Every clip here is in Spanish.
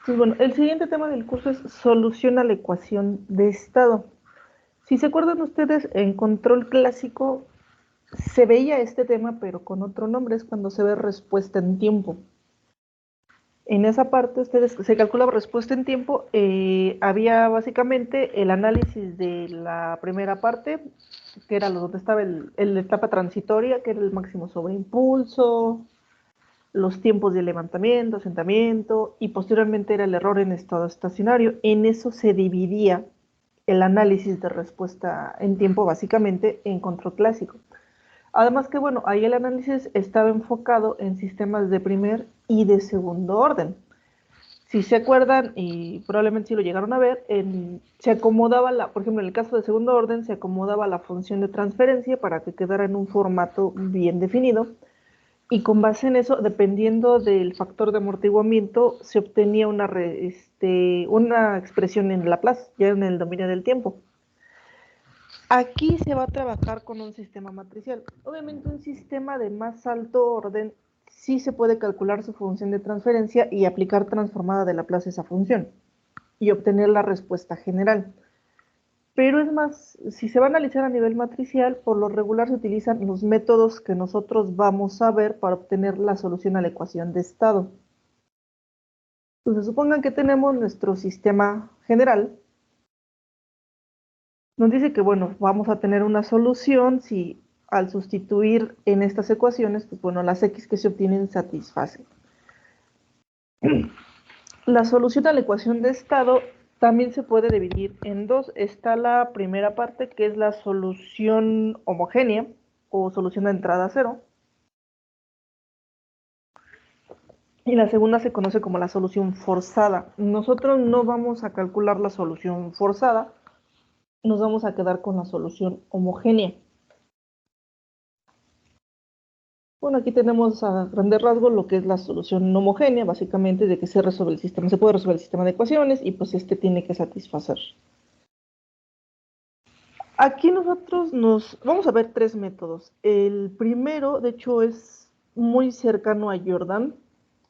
Entonces, bueno, el siguiente tema del curso es solución a la ecuación de estado. Si se acuerdan ustedes, en control clásico se veía este tema, pero con otro nombre, es cuando se ve respuesta en tiempo. En esa parte ustedes se calculaba respuesta en tiempo, había básicamente el análisis de la primera parte, que era donde estaba la etapa transitoria, que era el máximo sobreimpulso, los tiempos de levantamiento, asentamiento, y posteriormente era el error en estado estacionario. En eso se dividía el análisis de respuesta en tiempo básicamente en control clásico. Además que, bueno, ahí el análisis estaba enfocado en sistemas de primer y de segundo orden. Si se acuerdan, y probablemente si lo llegaron a ver, se acomodaba, por ejemplo, en el caso de segundo orden, se acomodaba la función de transferencia para que quedara en un formato bien definido, y con base en eso, dependiendo del factor de amortiguamiento, se obtenía una expresión en Laplace, ya en el dominio del tiempo. Aquí se va a trabajar con un sistema matricial. Obviamente un sistema de más alto orden sí se puede calcular su función de transferencia y aplicar transformada de Laplace a esa función y obtener la respuesta general. Pero es más, si se va a analizar a nivel matricial, por lo regular se utilizan los métodos que nosotros vamos a ver para obtener la solución a la ecuación de estado. Entonces, supongan que tenemos nuestro sistema general. Nos dice que, bueno, vamos a tener una solución si al sustituir en estas ecuaciones, pues bueno, las x que se obtienen satisfacen. La solución a la ecuación de estado también se puede dividir en dos. Está la primera parte, que es la solución homogénea o solución de entrada cero. Y la segunda se conoce como la solución forzada. Nosotros no vamos a calcular la solución forzada, nos vamos a quedar con la solución homogénea. Bueno, aquí tenemos a grandes rasgos lo que es la solución homogénea, básicamente de que se resuelve el sistema, se puede resolver el sistema de ecuaciones y pues este tiene que satisfacer. Aquí nosotros vamos a ver tres métodos. El primero, de hecho, es muy cercano a Jordan.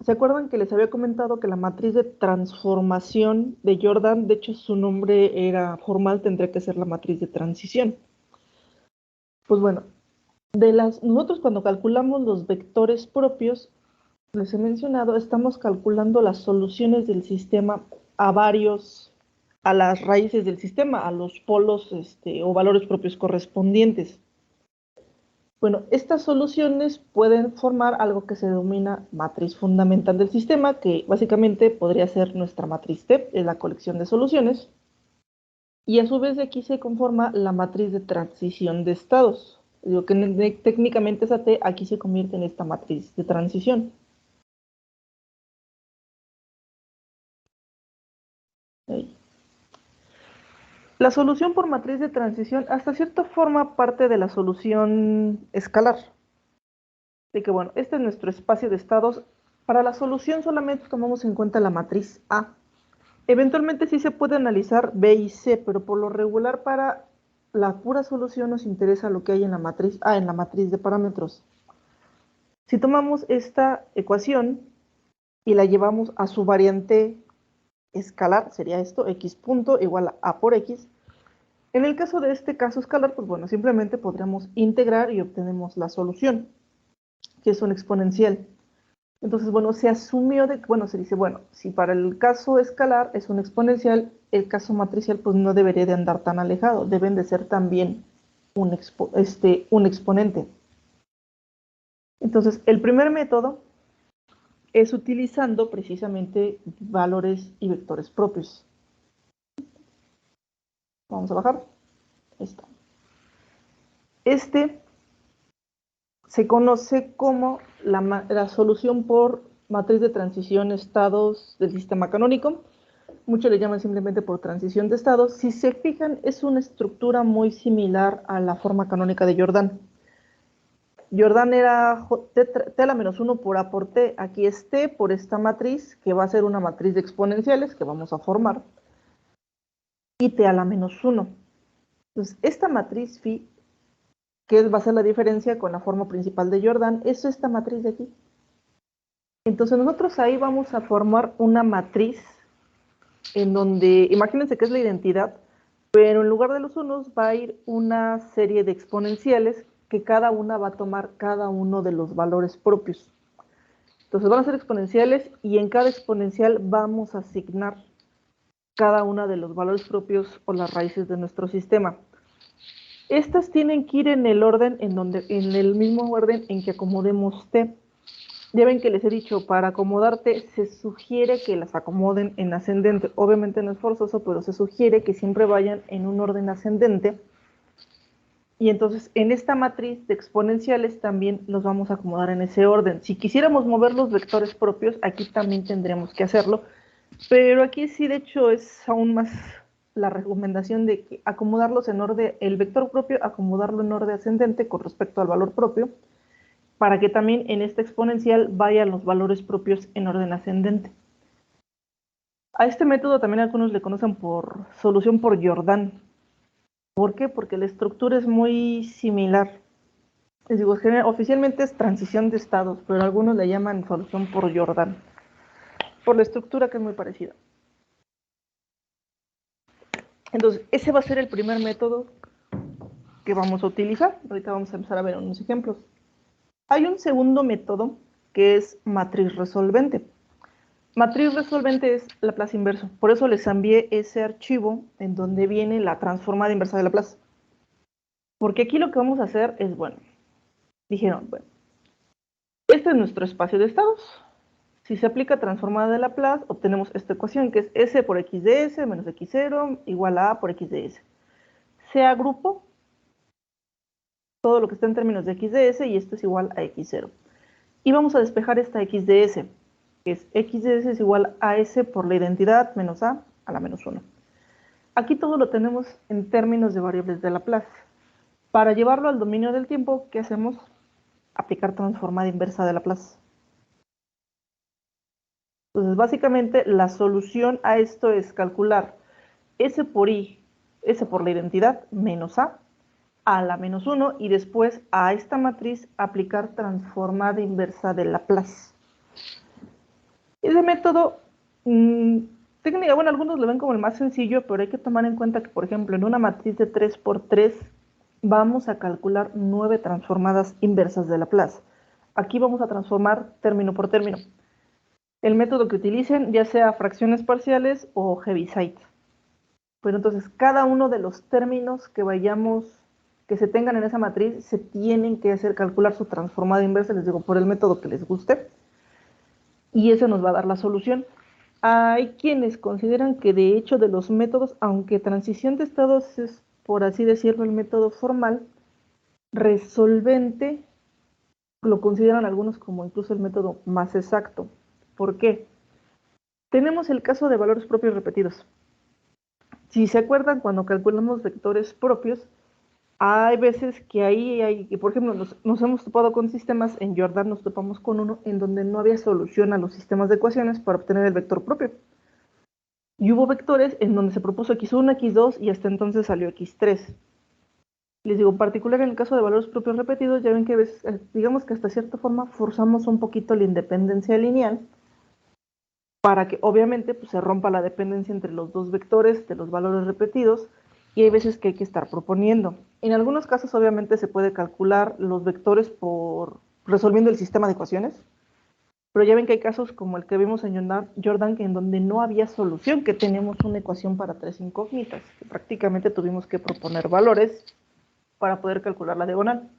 ¿Se acuerdan que les había comentado que la matriz de transformación de Jordan, de hecho su nombre era formal, tendría que ser la matriz de transición? Pues bueno, nosotros cuando calculamos los vectores propios, les he mencionado, estamos calculando las soluciones del sistema a las raíces del sistema, a los polos o valores propios correspondientes. Bueno, estas soluciones pueden formar algo que se denomina matriz fundamental del sistema, que básicamente podría ser nuestra matriz T, es la colección de soluciones, y a su vez de aquí se conforma la matriz de transición de estados. Digo que técnicamente esa T aquí se convierte en esta matriz de transición. Ahí. La solución por matriz de transición hasta cierto forma parte de la solución escalar. De que bueno, este es nuestro espacio de estados. Para la solución solamente tomamos en cuenta la matriz A. Eventualmente sí se puede analizar B y C, pero por lo regular para la pura solución nos interesa lo que hay en la matriz A, en la matriz de parámetros. Si tomamos esta ecuación y la llevamos a su variante escalar, sería esto, x punto igual a A por x. En el caso de este caso escalar, pues bueno, simplemente podríamos integrar y obtenemos la solución, que es un exponencial. Entonces, bueno, se asumió se dice, bueno, si para el caso escalar es un exponencial, el caso matricial pues no debería de andar tan alejado, deben de ser también un exponente. Entonces, el primer método es utilizando precisamente valores y vectores propios. Vamos a bajar. Ahí está. Se conoce como la solución por matriz de transición estados del sistema canónico. Muchos le llaman simplemente por transición de estados. Si se fijan, es una estructura muy similar a la forma canónica de Jordan. Jordan era t a la menos 1 por A por T. Aquí es T por esta matriz, que va a ser una matriz de exponenciales que vamos a formar. Y T a la menos 1. Entonces, esta matriz phi, que va a ser la diferencia con la forma principal de Jordan, es esta matriz de aquí. Entonces nosotros ahí vamos a formar una matriz en donde, imagínense que es la identidad, pero en lugar de los unos va a ir una serie de exponenciales que cada una va a tomar cada uno de los valores propios. Entonces van a ser exponenciales y en cada exponencial vamos a asignar cada uno de los valores propios o las raíces de nuestro sistema. Estas tienen que ir en el orden en el mismo orden en que acomodemos T. Ya ven que les he dicho, para acomodarte se sugiere que las acomoden en ascendente. Obviamente no es forzoso, pero se sugiere que siempre vayan en un orden ascendente. Y entonces en esta matriz de exponenciales también los vamos a acomodar en ese orden. Si quisiéramos mover los vectores propios, aquí también tendremos que hacerlo. Pero aquí sí, de hecho, es aún más la recomendación de que acomodarlos en orden, el vector propio, acomodarlo en orden ascendente con respecto al valor propio, para que también en esta exponencial vayan los valores propios en orden ascendente. A este método también algunos le conocen por solución por Jordan. ¿Por qué? Porque la estructura es muy similar. Les digo, oficialmente es transición de estados, pero algunos le llaman solución por Jordan, por la estructura que es muy parecida. Entonces, ese va a ser el primer método que vamos a utilizar. Ahorita vamos a empezar a ver unos ejemplos. Hay un segundo método que es matriz resolvente. Matriz resolvente es Laplace inverso. Por eso les envié ese archivo en donde viene la transformada inversa de Laplace. Porque aquí lo que vamos a hacer es, bueno, dijeron, bueno, este es nuestro espacio de estados. Si se aplica transformada de Laplace, obtenemos esta ecuación que es S por X de S menos X0 igual a por X de S. Se agrupó todo lo que está en términos de X de S y esto es igual a X0. Y vamos a despejar esta X de S, que es X de S es igual a S por la identidad menos A la menos 1. Aquí todo lo tenemos en términos de variables de Laplace. Para llevarlo al dominio del tiempo, ¿qué hacemos? Aplicar transformada inversa de Laplace. Entonces, básicamente, la solución a esto es calcular S por I, S por la identidad, menos A la menos 1, y después a esta matriz aplicar transformada inversa de Laplace. Ese método, técnica, bueno, algunos lo ven como el más sencillo, pero hay que tomar en cuenta que, por ejemplo, en una matriz de 3 por 3, vamos a calcular 9 transformadas inversas de Laplace. Aquí vamos a transformar término por término. El método que utilicen, ya sea fracciones parciales o Heaviside. Pero entonces, cada uno de los términos que se tengan en esa matriz, se tienen que hacer calcular su transformada inversa, les digo, por el método que les guste. Y ese nos va a dar la solución. Hay quienes consideran que de hecho de los métodos, aunque transición de estados es, por así decirlo, el método formal, resolvente lo consideran algunos como incluso el método más exacto. ¿Por qué? Tenemos el caso de valores propios repetidos. Si se acuerdan, cuando calculamos vectores propios, hay veces que por ejemplo, nos hemos topado con sistemas, en Jordan nos topamos con uno en donde no había solución a los sistemas de ecuaciones para obtener el vector propio. Y hubo vectores en donde se propuso x1, x2 y hasta entonces salió x3. Les digo, en particular en el caso de valores propios repetidos, ya ven que digamos que hasta cierta forma forzamos un poquito la independencia lineal para que obviamente pues, se rompa la dependencia entre los dos vectores de los valores repetidos, y hay veces que hay que estar proponiendo. En algunos casos obviamente se puede calcular los vectores por resolviendo el sistema de ecuaciones, pero ya ven que hay casos como el que vimos en Jordan, en donde no había solución, que tenemos una ecuación para 3 incógnitas, que prácticamente tuvimos que proponer valores para poder calcular la diagonal.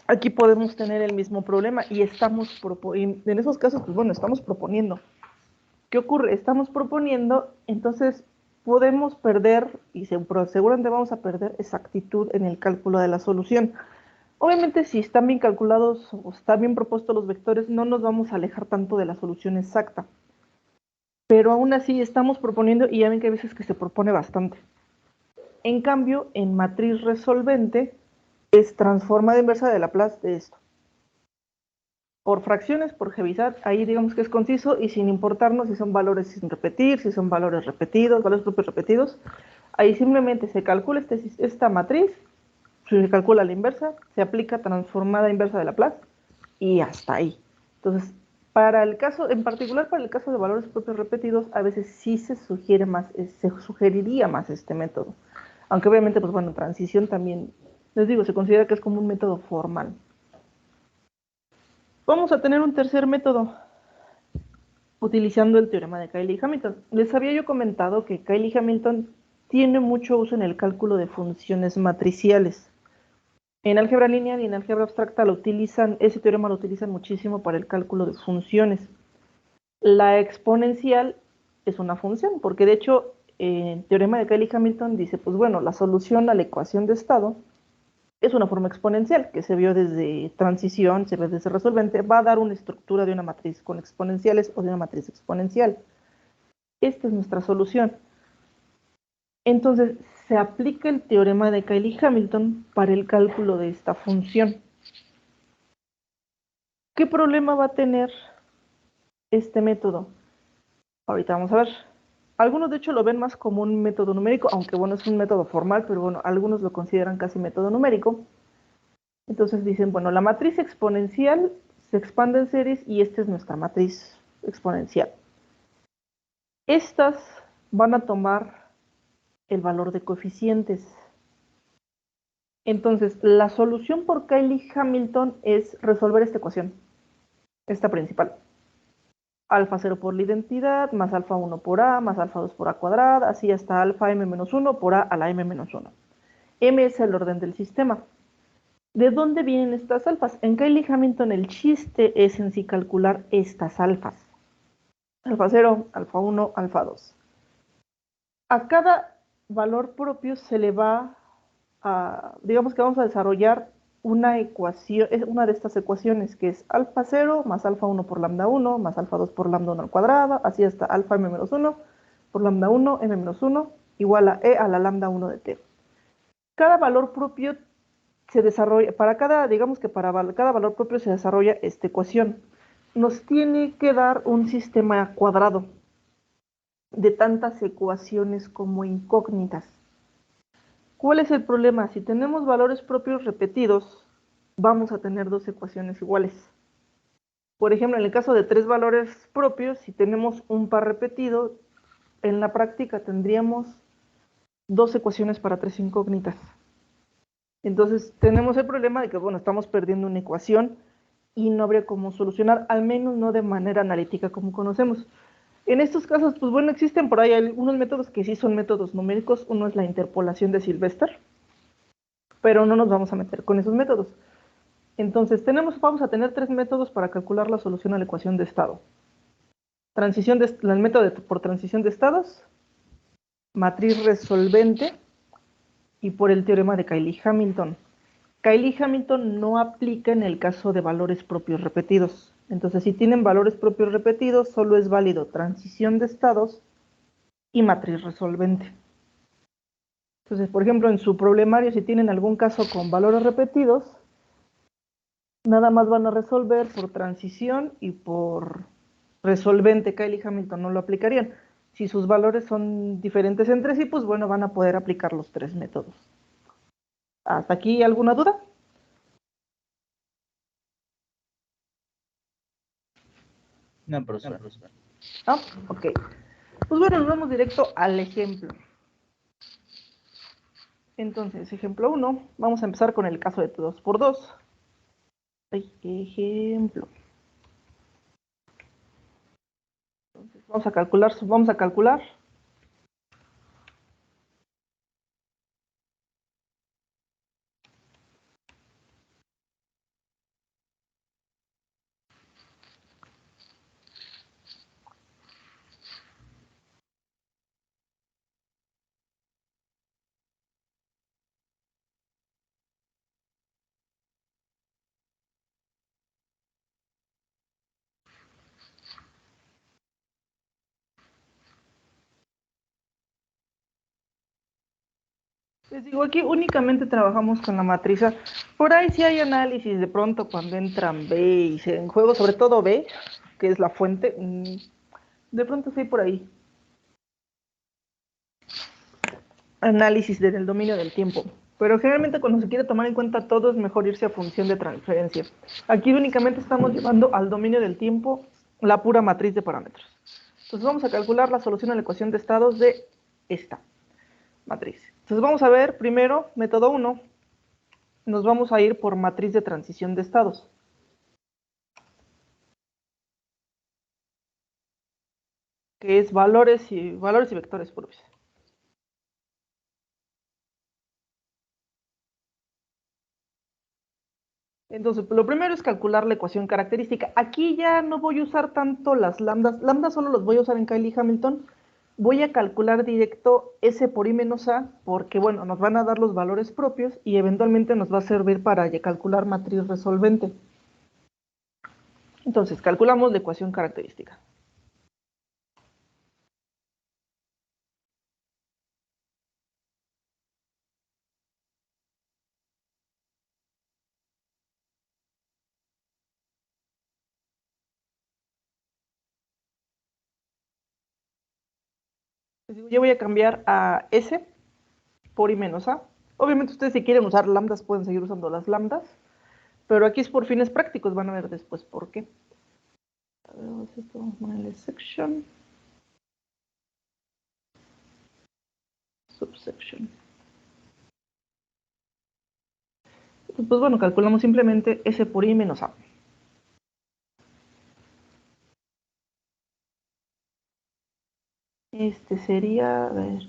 Aquí podemos tener el mismo problema y en esos casos, pues bueno, estamos proponiendo. ¿Qué ocurre? Estamos proponiendo, entonces podemos perder, y seguramente vamos a perder exactitud en el cálculo de la solución. Obviamente, si están bien calculados o están bien propuestos los vectores, no nos vamos a alejar tanto de la solución exacta. Pero aún así estamos proponiendo, y ya ven que hay veces que se propone bastante. En cambio, en matriz resolvente, es transformada inversa de Laplace de esto. Por fracciones, por Heaviside, ahí digamos que es conciso y sin importarnos si son valores sin repetir, si son valores repetidos, valores propios repetidos. Ahí simplemente se calcula esta matriz, se calcula la inversa, se aplica transformada inversa de Laplace y hasta ahí. Entonces, Para el caso, en particular para el caso de valores propios repetidos, a veces sí se sugiere más, se sugeriría más este método. Aunque obviamente, pues bueno, transición también, les digo, se considera que es como un método formal. Vamos a tener un tercer método, utilizando el teorema de Cayley-Hamilton. Les había yo comentado que Cayley-Hamilton tiene mucho uso en el cálculo de funciones matriciales. En álgebra lineal y en álgebra abstracta ese teorema lo utilizan muchísimo para el cálculo de funciones. La exponencial es una función, porque de hecho el teorema de Cayley-Hamilton dice, pues bueno, la solución a la ecuación de estado es una forma exponencial que se vio desde transición, se ve desde resolvente, va a dar una estructura de una matriz con exponenciales o de una matriz exponencial. Esta es nuestra solución. Entonces, se aplica el teorema de Cayley-Hamilton para el cálculo de esta función. ¿Qué problema va a tener este método? Ahorita vamos a ver. Algunos de hecho lo ven más como un método numérico, aunque bueno, es un método formal, pero bueno, algunos lo consideran casi método numérico. Entonces dicen, bueno, la matriz exponencial se expande en series y esta es nuestra matriz exponencial. Estas van a tomar el valor de coeficientes. Entonces, la solución por Cayley-Hamilton es resolver esta ecuación, esta principal. Alfa 0 por la identidad, más alfa 1 por a, más alfa 2 por a cuadrada, así hasta alfa m-1 por a la m-1. M es el orden del sistema. ¿De dónde vienen estas alfas? En Cayley-Hamilton el chiste es en sí calcular estas alfas. Alfa 0, alfa 1, alfa 2. A cada valor propio se le va a, digamos que vamos a desarrollar una ecuación, es una de estas ecuaciones que es alfa 0 más alfa 1 por lambda 1 más alfa 2 por lambda 1 al cuadrado, así hasta alfa m-1 por lambda 1 m-1 igual a e a la lambda 1 de t. Cada valor propio se desarrolla, para cada, digamos que para cada valor propio se desarrolla esta ecuación. Nos tiene que dar un sistema cuadrado de tantas ecuaciones como incógnitas. ¿Cuál es el problema? Si tenemos valores propios repetidos, vamos a tener dos ecuaciones iguales. Por ejemplo, en el caso de tres valores propios, si tenemos un par repetido, en la práctica tendríamos dos ecuaciones para tres incógnitas. Entonces, tenemos el problema de que, bueno, estamos perdiendo una ecuación y no habría cómo solucionar, al menos no de manera analítica como conocemos. En estos casos, pues bueno, existen por ahí algunos métodos que sí son métodos numéricos. Uno es la interpolación de Sylvester, pero no nos vamos a meter con esos métodos. Entonces, vamos a tener tres métodos para calcular la solución a la ecuación de estado. El método por transición de estados, matriz resolvente y por el teorema de Cayley-Hamilton. Cayley-Hamilton no aplica en el caso de valores propios repetidos. Entonces, si tienen valores propios repetidos, solo es válido transición de estados y matriz resolvente. Entonces, por ejemplo, en su problemario, si tienen algún caso con valores repetidos, nada más van a resolver por transición y por resolvente. Cayley-Hamilton no lo aplicarían. Si sus valores son diferentes entre sí, pues bueno, van a poder aplicar los tres métodos. ¿Hasta aquí alguna duda? No, profesor. ¿No? Ok. Pues bueno, nos vamos directo al ejemplo. Entonces, ejemplo 1, vamos a empezar con el caso de 2 por 2. Ejemplo. Entonces, vamos a calcular. Les digo, aquí únicamente trabajamos con la matriz A. Por ahí sí hay análisis de pronto cuando entran B y C en juego, sobre todo B, que es la fuente. De pronto sí hay por ahí análisis del dominio del tiempo. Pero generalmente cuando se quiere tomar en cuenta todo es mejor irse a función de transferencia. Aquí únicamente estamos llevando al dominio del tiempo la pura matriz de parámetros. Entonces vamos a calcular la solución a la ecuación de estados de esta matriz. Entonces vamos a ver primero, método 1, nos vamos a ir por matriz de transición de estados. Que es valores y vectores propios. Entonces, lo primero es calcular la ecuación característica. Aquí ya no voy a usar tanto las lambdas. Lambdas solo los voy a usar en Cayley Hamilton. Voy a calcular directo S por I menos A, porque bueno, nos van a dar los valores propios y eventualmente nos va a servir para calcular matriz resolvente. Entonces, calculamos la ecuación característica. Yo voy a cambiar a S por I menos A. Obviamente ustedes si quieren usar lambdas pueden seguir usando las lambdas, pero aquí es por fines prácticos, van a ver después por qué. A ver, vamos a ponerle section, subsection. Pues bueno, calculamos simplemente S por I menos A. Este sería, a ver,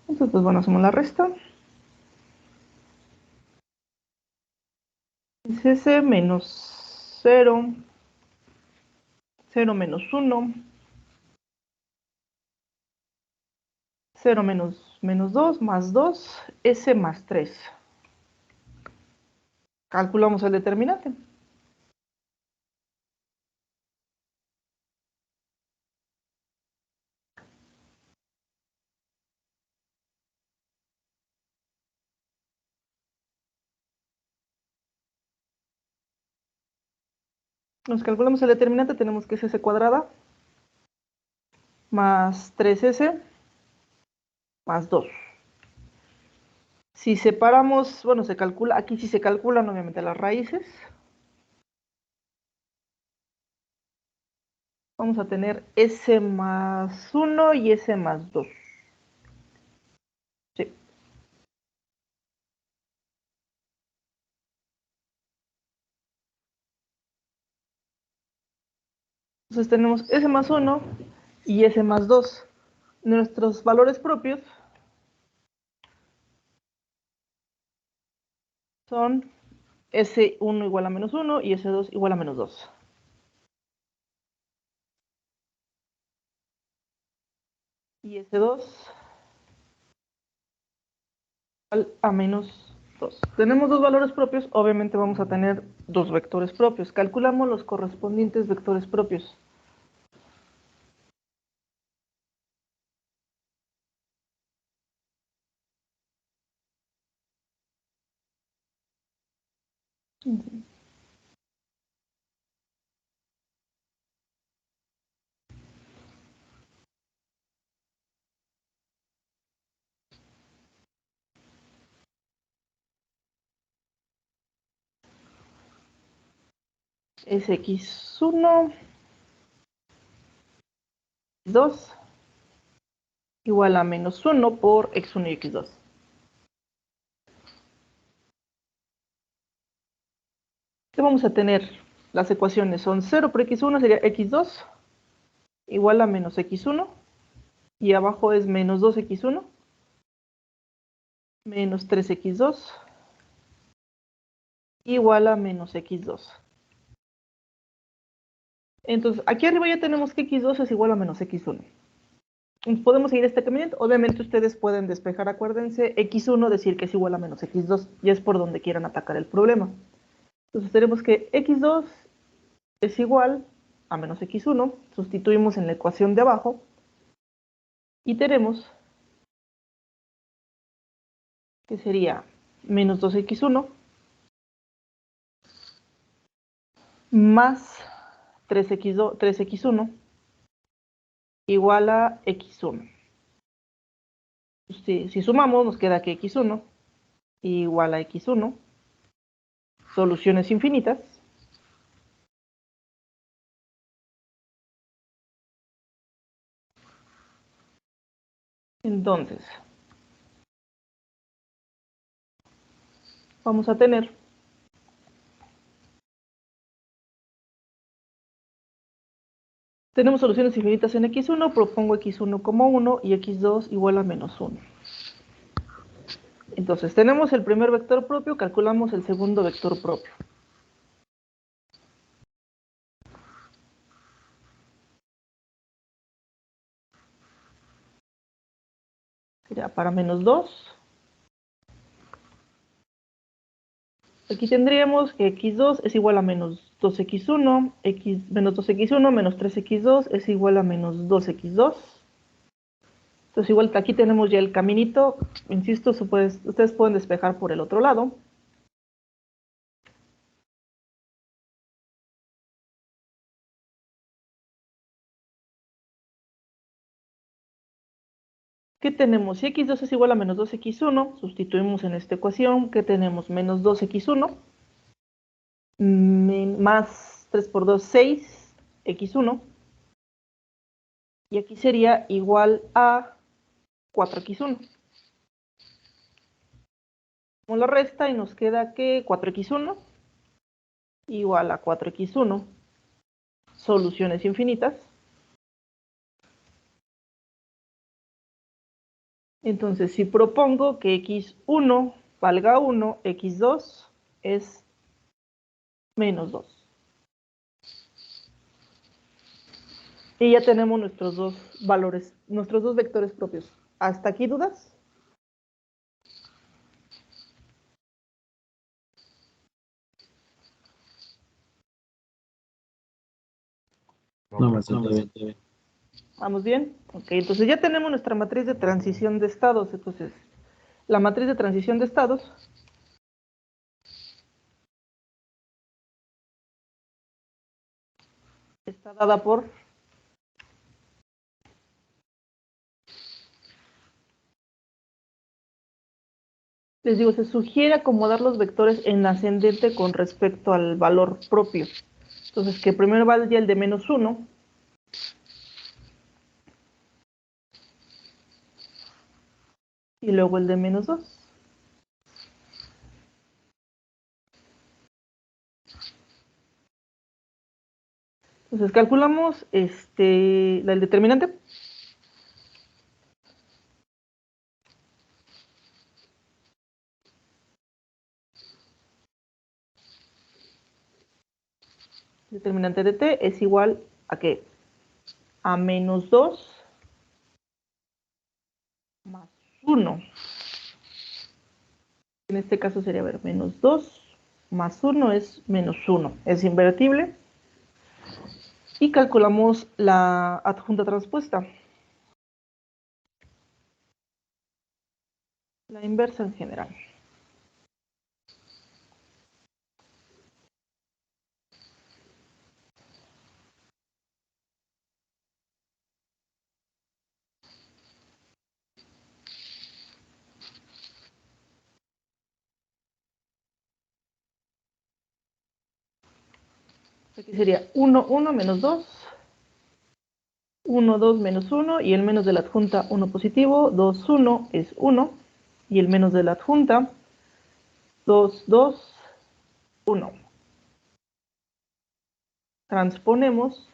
entonces pues bueno, hacemos la resta. Es S menos 0, 0 menos 1, 0 menos 2, más 2, S más 3. Calculamos el determinante. Nos calculamos el determinante, tenemos que es S cuadrada más 3S más 2. Si separamos, bueno, se calcula, aquí sí se calculan obviamente las raíces. Vamos a tener S más 1 y S más 2. Sí. Entonces tenemos S más 1 y S más 2. Nuestros valores propios son S1 igual a menos 1 y S2 igual a menos 2. Y S2 igual a menos 2. Tenemos dos valores propios, obviamente vamos a tener dos vectores propios. Calculamos los correspondientes vectores propios. Es x1, 2 igual a menos 1 por x1 y x2. ¿Qué vamos a tener? Las ecuaciones son 0 por x1 sería x2 igual a menos x1 y abajo es menos 2x1 menos 3x2 igual a menos x2. Entonces, aquí arriba ya tenemos que x2 es igual a menos x1. Podemos seguir este caminito. Obviamente ustedes pueden despejar, acuérdense, x1 decir que es igual a menos x2, y es por donde quieran atacar el problema. Entonces tenemos que x2 es igual a menos x1, sustituimos en la ecuación de abajo, y tenemos que sería menos 2x1 más 3x1 igual a x1. Si sumamos, nos queda que x1 igual a x1, soluciones infinitas. Entonces, vamos a tener tenemos soluciones infinitas en x1, propongo x1 como 1 y x2 igual a menos 1. Entonces, tenemos el primer vector propio, calculamos el segundo vector propio. Sería para menos 2. Aquí tendríamos que x2 es igual a menos 2x1, menos 2x1 menos 3x2 es igual a menos 2x2. Entonces igual aquí tenemos ya el caminito, insisto, ustedes pueden despejar por el otro lado. ¿Qué tenemos? Si x2 es igual a menos 2x1, sustituimos en esta ecuación, ¿qué tenemos? Menos 2x1 más 3 por 2, 6x1. Y aquí sería igual a 4x1. Hacemos la resta y nos queda que 4x1 igual a 4x1. Soluciones infinitas. Entonces, si propongo que x1 valga 1, x2 es menos 2. Y ya tenemos nuestros dos valores, nuestros dos vectores propios. ¿Hasta aquí dudas? No, maestro, está bien. ¿Vamos bien? Ok, entonces ya tenemos nuestra matriz de transición de estados. Entonces, la matriz de transición de estados está dada por les digo, se sugiere acomodar los vectores en ascendente con respecto al valor propio. Entonces, que primero vaya el de menos 1. Y luego el de menos 2. Entonces, calculamos el determinante. Determinante de t es igual a ¿qué? A menos 2 más 1. En este caso sería, a ver, menos 2 más 1 es menos 1. Es invertible. Y calculamos la adjunta transpuesta. La inversa en general. Aquí sería 1, 1 menos 2. 1, 2 menos 1 y el menos de la adjunta 1 positivo, 2, 1 es 1 y el menos de la adjunta 2, 2, 1. Transponemos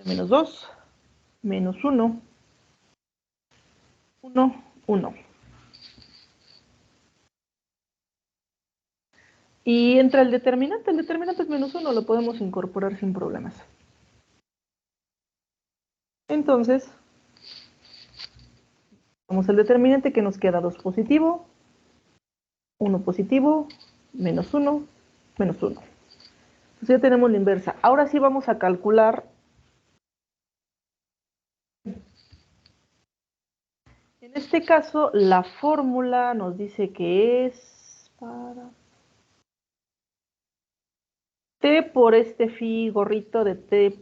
menos 2, menos 1, 1, 1. Y entra el determinante es menos 1, lo podemos incorporar sin problemas. Entonces, vamos al determinante que nos queda 2 positivo, 1 positivo, menos 1, menos 1. Entonces ya tenemos la inversa. Ahora sí vamos a calcular. En este caso, la fórmula nos dice que es para t por este phi gorrito de t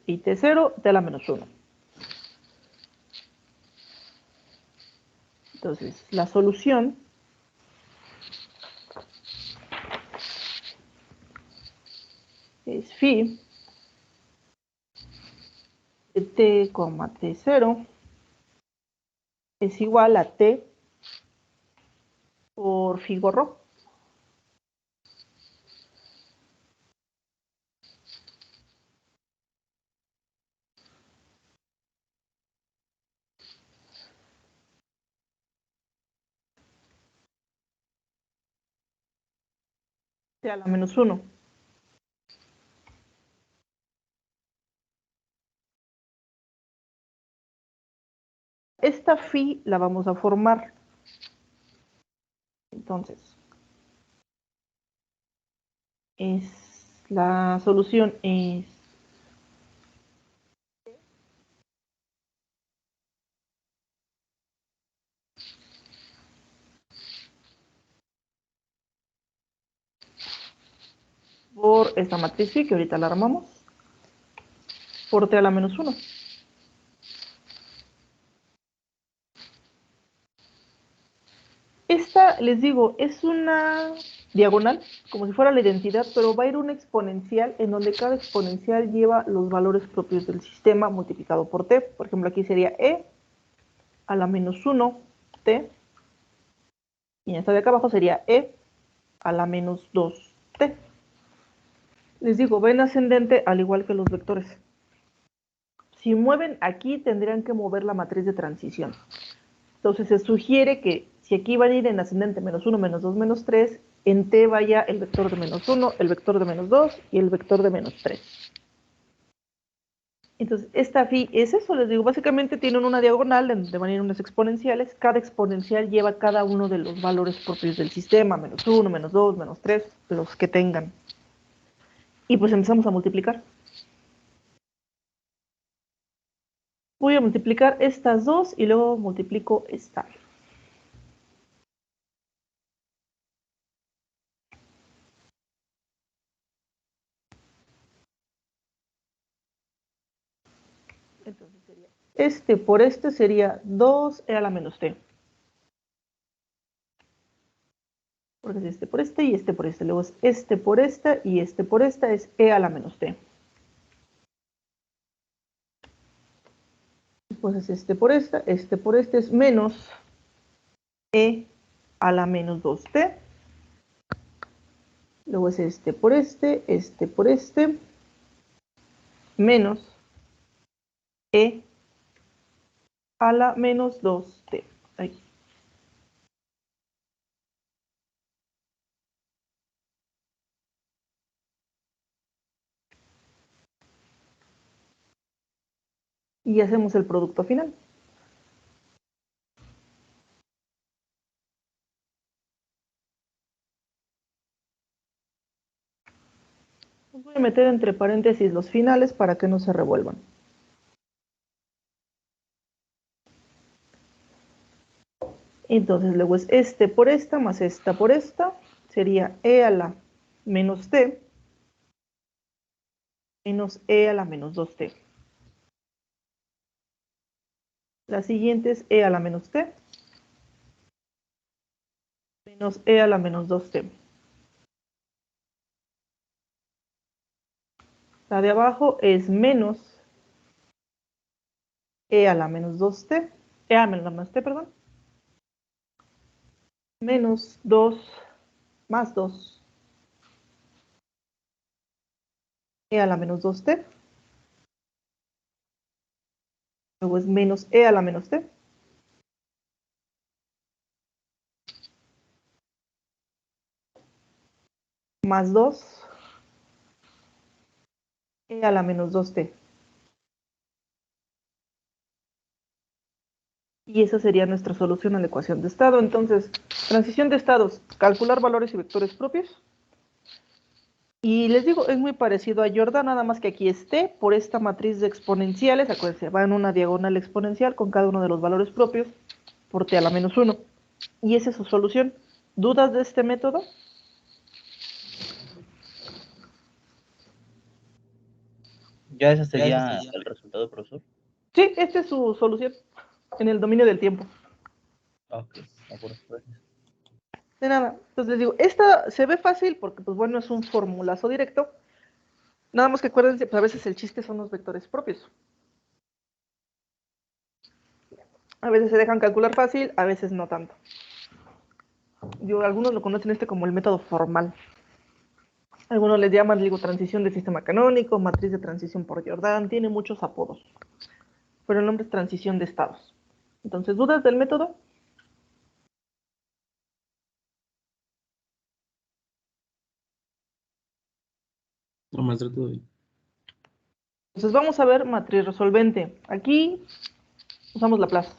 y t0, t a la menos 1. Entonces, la solución es phi de t, t0 es igual a t por phi gorro. T a la menos 1. Esta phi la vamos a formar. Entonces, la solución es por esta matriz phi, que ahorita la armamos, por t a la menos 1. Esta, les digo, es una diagonal, como si fuera la identidad, pero va a ir una exponencial en donde cada exponencial lleva los valores propios del sistema multiplicado por t. Por ejemplo, aquí sería e a la menos 1 t, y en esta de acá abajo sería e a la menos 2 t. Les digo, va en ascendente al igual que los vectores. Si mueven aquí, tendrían que mover la matriz de transición. Entonces se sugiere que si aquí van a ir en ascendente menos 1, menos 2, menos 3, en t vaya el vector de menos 1, el vector de menos 2 y el vector de menos 3. Entonces esta phi es eso, les digo, básicamente tienen una diagonal donde van a ir unas exponenciales, cada exponencial lleva cada uno de los valores propios del sistema, menos 1, menos 2, menos 3, los que tengan. Y pues empezamos a multiplicar. Voy a multiplicar estas dos y luego multiplico esta. Entonces sería este por este sería 2e a la menos t. Porque es este por este y este por este. Luego es este por esta y este por esta es e a la menos t. Después es este por este es menos e a la menos 2t. Luego es este por este, menos e a la menos 2t. Ahí. Y hacemos el producto final. Voy a meter entre paréntesis los finales para que no se revuelvan. Entonces luego es este por esta más esta por esta. Sería e a la menos t menos e a la menos 2t. La siguiente es e a la menos t menos e a la menos 2t. La de abajo es menos e a la menos 2t, e a la menos t, perdón, menos 2 más 2 e a la menos 2t. Luego es menos e a la menos t. Más 2 e a la menos 2t. Y esa sería nuestra solución a la ecuación de estado. Entonces, transición de estados, calcular valores y vectores propios. Y les digo, es muy parecido a Jordan, nada más que aquí esté por esta matriz de exponenciales. Acuérdense, va en una diagonal exponencial con cada uno de los valores propios por t a la menos 1. Y esa es su solución. ¿Dudas de este método? ¿Ya ese sería el resultado, profesor? Sí, esta es su solución en el dominio del tiempo. Ok, de acuerdo, gracias. De nada. Entonces les digo, esta se ve fácil porque, pues bueno, es un formulazo directo. Nada más que acuérdense, pues a veces el chiste son los vectores propios. A veces se dejan calcular fácil, a veces no tanto. Algunos lo conocen como el método formal. Algunos les llaman, digo, transición de sistema canónico, matriz de transición por Jordan, tiene muchos apodos. Pero el nombre es transición de estados. Entonces, ¿dudas del método? No, maestro, todo bien. Entonces vamos a ver matriz resolvente. Aquí usamos Laplace.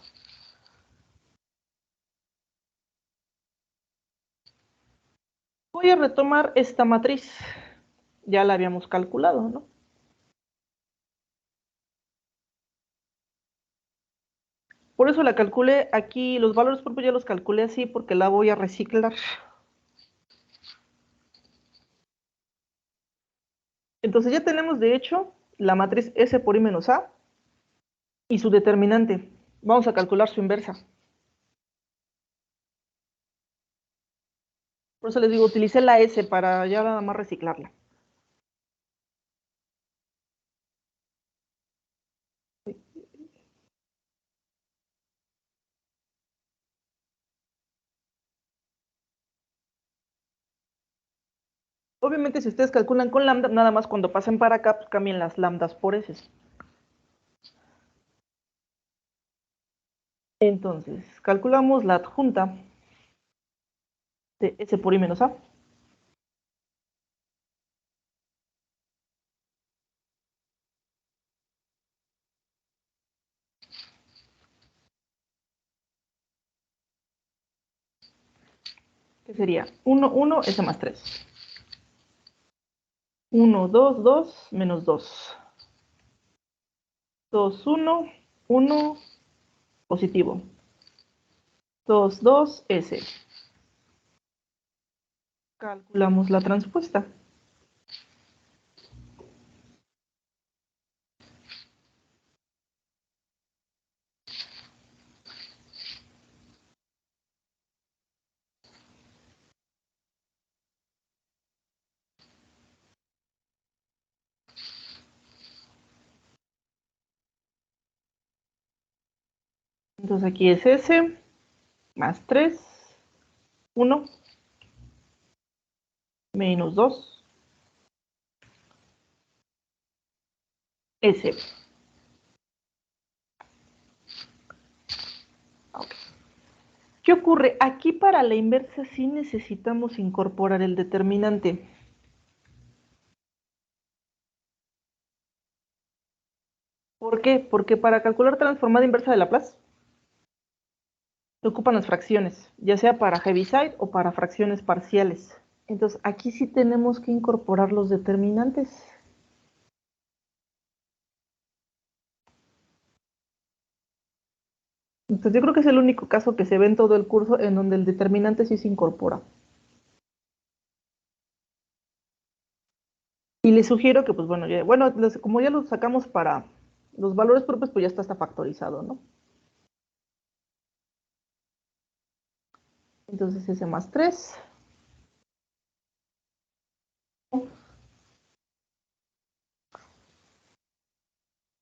Voy a retomar esta matriz. Ya la habíamos calculado, ¿no? Por eso la calculé aquí, los valores propios ya los calculé así porque la voy a reciclar. Entonces ya tenemos, de hecho, la matriz S por I menos A y su determinante. Vamos a calcular su inversa. Por eso les digo, utilicé la S para ya nada más reciclarla. Obviamente, si ustedes calculan con lambda, nada más cuando pasen para acá, pues cambien las lambdas por S. Entonces, calculamos la adjunta de S por I menos A. Que sería 1, 1, S más 3. 1, 2, 2, menos 2. 2, 1, 1, positivo. 2, 2, S. Calculamos la transpuesta. Entonces aquí es S más 3, 1, menos 2, S. Okay. ¿Qué ocurre? Aquí para la inversa sí necesitamos incorporar el determinante. ¿Por qué? Porque para calcular transformada inversa de Laplace se ocupan las fracciones, ya sea para Heaviside o para fracciones parciales. Entonces aquí sí tenemos que incorporar los determinantes. Entonces yo creo que es el único caso que se ve en todo el curso en donde el determinante sí se incorpora. Y les sugiero que, pues bueno, como ya lo sacamos para los valores propios, pues ya está factorizado, ¿no? Entonces S más 3.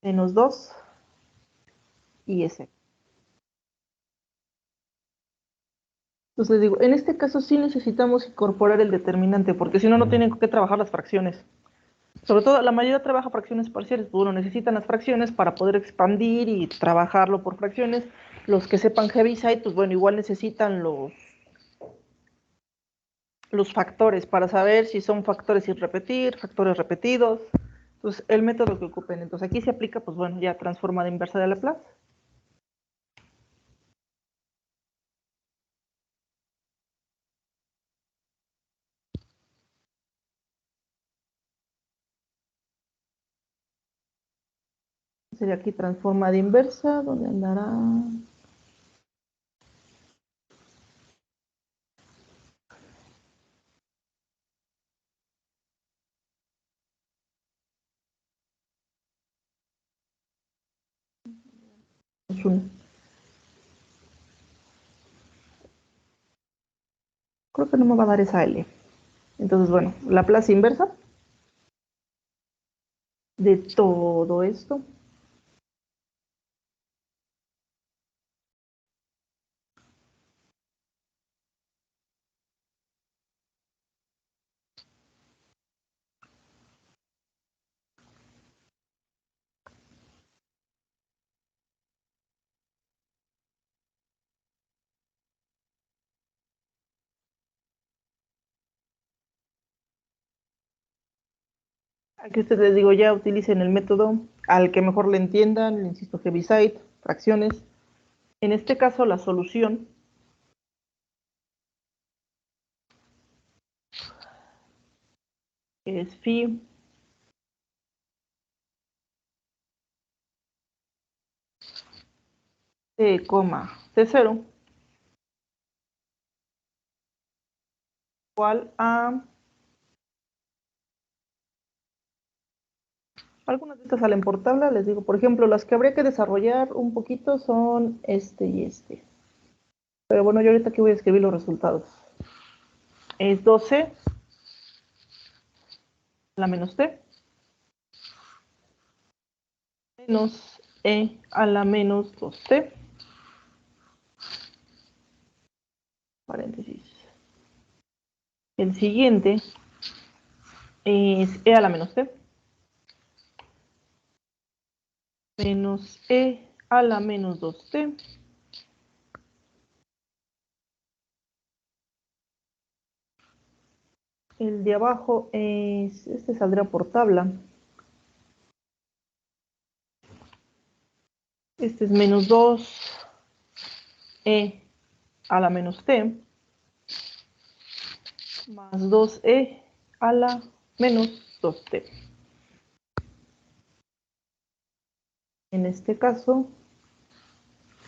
Menos 2 y S. Entonces les digo, en este caso sí necesitamos incorporar el determinante, porque si no, no tienen que trabajar las fracciones. Sobre todo, la mayoría trabaja fracciones parciales. Pues, bueno, necesitan las fracciones para poder expandir y trabajarlo por fracciones. Los que sepan Heaviside, pues bueno, igual necesitan los factores para saber si son factores sin repetir, factores repetidos. Entonces, el método que ocupen. Entonces, aquí se aplica, pues bueno, ya transformada inversa de Laplace. Sería aquí transformada inversa, ¿dónde andará? Es una. Creo que no me va a dar esa L. Entonces, bueno, la plaza inversa de todo esto. Aquí ustedes les digo, ya utilicen el método al que mejor le entiendan, insisto, Heaviside, fracciones. En este caso, la solución es phi t, t0 igual a... Algunas de estas salen por tabla, les digo, por ejemplo, las que habría que desarrollar un poquito son este y este. Pero bueno, yo ahorita aquí voy a escribir los resultados. Es 12 a la menos t menos e a la menos 2t, paréntesis. El siguiente es e a la menos t menos e a la menos 2t el de abajo es, este saldrá por tabla, este es menos 2e a la menos t más 2e a la menos 2t. En este caso,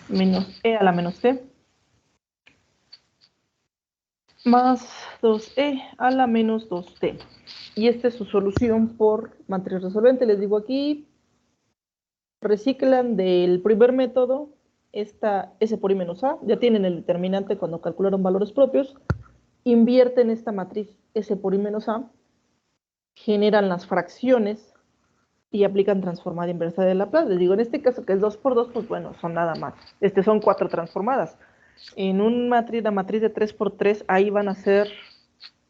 menos e a la menos t más 2e a la menos 2t. Y esta es su solución por matriz resolvente. Les digo aquí, reciclan del primer método esta S por I menos A. Ya tienen el determinante cuando calcularon valores propios. Invierten esta matriz S por I menos A. Generan las fracciones y aplican transformada inversa de Laplace. Les digo, en este caso que es 2 por 2, pues bueno, son nada más. Son 4 transformadas. En la matriz de 3 por 3, ahí van a ser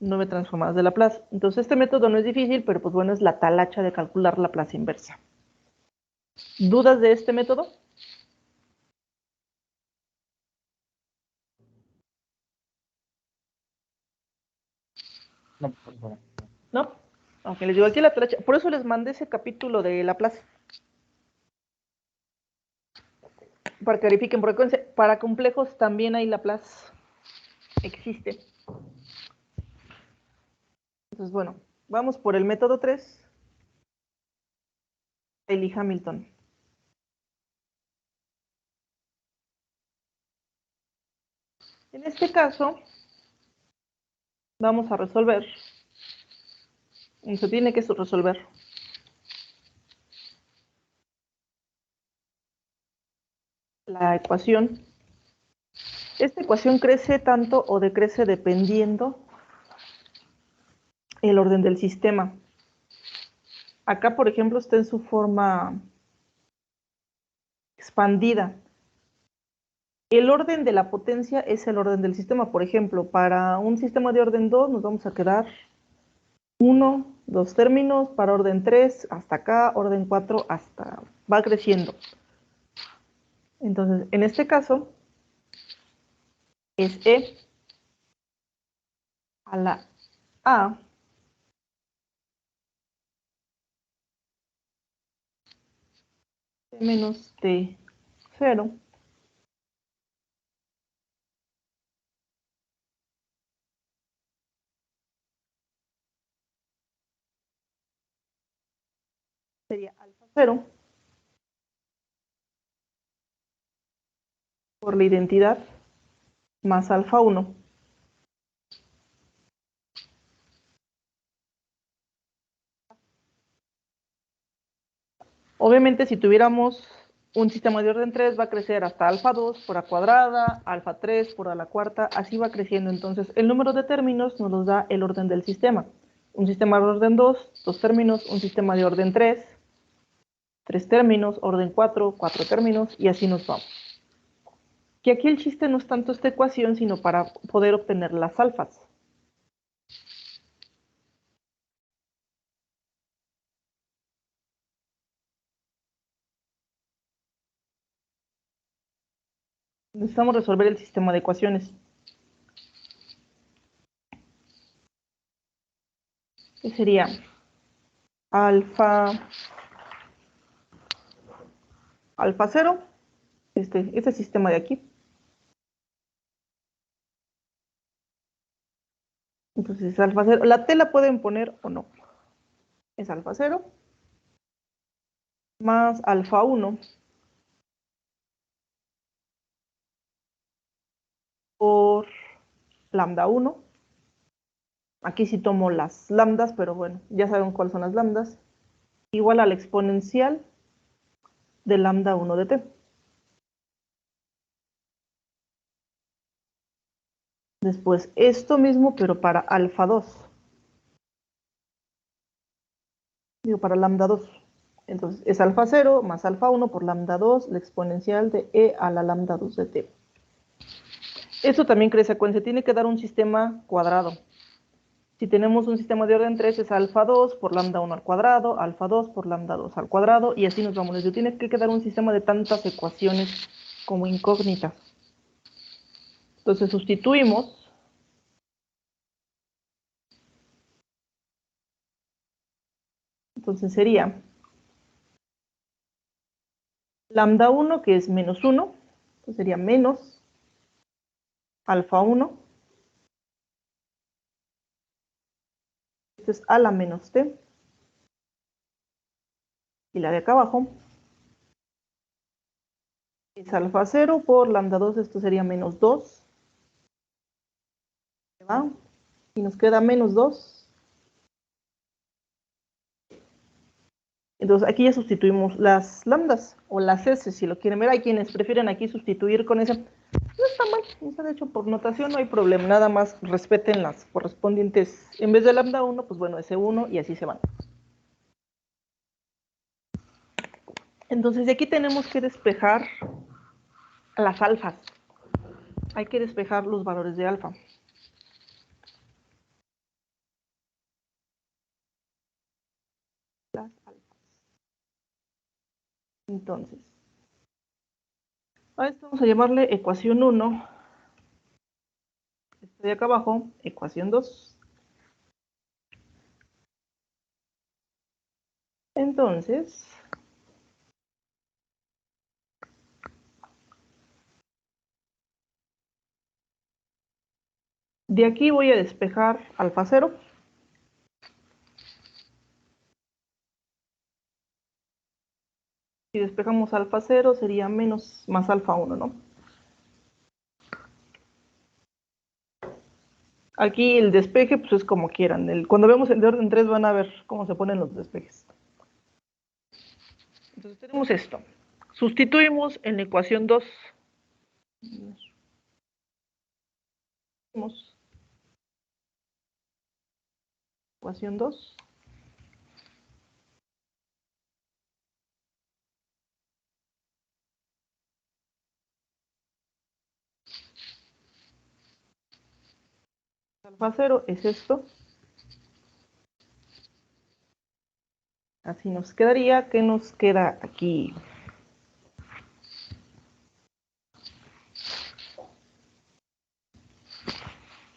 9 transformadas de Laplace. Entonces este método no es difícil, pero pues bueno, es la talacha de calcular Laplace inversa. ¿Dudas de este método? No, por favor. ¿No? Aunque les digo aquí la talacha. Por eso les mandé ese capítulo de Laplace. Para que verifiquen, porque para complejos también hay Laplace. Existe. Entonces, bueno, vamos por el método 3. Eli Hamilton. En este caso, vamos a resolver. Se tiene que resolver la ecuación. Esta ecuación crece tanto o decrece dependiendo el orden del sistema. Acá, por ejemplo, está en su forma expandida. El orden de la potencia es el orden del sistema. Por ejemplo, para un sistema de orden 2 nos vamos a quedar 1, 2 términos, para orden 3 hasta acá, orden 4 hasta... va creciendo. Entonces, en este caso, es E a la A menos T0 sería alfa 0 por la identidad más alfa 1. Obviamente, si tuviéramos un sistema de orden 3, va a crecer hasta alfa 2 por a cuadrada, alfa 3 por a la cuarta, así va creciendo. Entonces, el número de términos nos los da el orden del sistema. Un sistema de orden 2, 2 términos, un sistema de orden 3, 3 términos, orden 4, 4 términos, y así nos vamos. Que aquí el chiste no es tanto esta ecuación, sino para poder obtener las alfas. Necesitamos resolver el sistema de ecuaciones. ¿Qué sería? Alfa 0, este sistema de aquí. Entonces es alfa 0. La T la pueden poner o no. Es alfa 0 más alfa 1 por lambda 1. Aquí sí tomo las lambdas, pero bueno, ya saben cuáles son las lambdas. Igual a la exponencial de lambda 1 de t. Después esto mismo, pero para alfa 2. Digo, para lambda 2. Entonces es alfa 0 más alfa 1 por lambda 2, la exponencial de e a la lambda 2 de t. Esto también crece secuencia, tiene que dar un sistema cuadrado. Si tenemos un sistema de orden 3 es alfa 2 por lambda 1 al cuadrado, alfa 2 por lambda 2 al cuadrado, y así nos vamos. Tiene que quedar un sistema de tantas ecuaciones como incógnitas. Entonces sustituimos. Entonces sería lambda 1, que es menos 1, entonces sería menos alfa 1. Esto es a la menos t. Y la de acá abajo es alfa 0 por lambda 2, esto sería menos 2. ¿Va? Y nos queda menos 2. Entonces aquí ya sustituimos las lambdas o las s, si lo quieren ver. Hay quienes prefieren aquí sustituir con esa. No está mal, o sea, de hecho por notación no hay problema, nada más respeten las correspondientes. En vez de lambda 1, pues bueno, S1 y así se van. Entonces de aquí tenemos que despejar las alfas. Hay que despejar los valores de alfa. Las alfas. Entonces, a esto vamos a llamarle ecuación 1. Esto de acá abajo, ecuación 2. Entonces, de aquí voy a despejar alfa 0. Si despejamos alfa 0 sería menos más alfa 1, ¿no? Aquí el despeje pues es como quieran. Cuando vemos el de orden 3 van a ver cómo se ponen los despejes. Entonces tenemos esto. Sustituimos en la ecuación 2. Ecuación 2. Alfa 0 es esto. Así nos quedaría. ¿Qué nos queda aquí?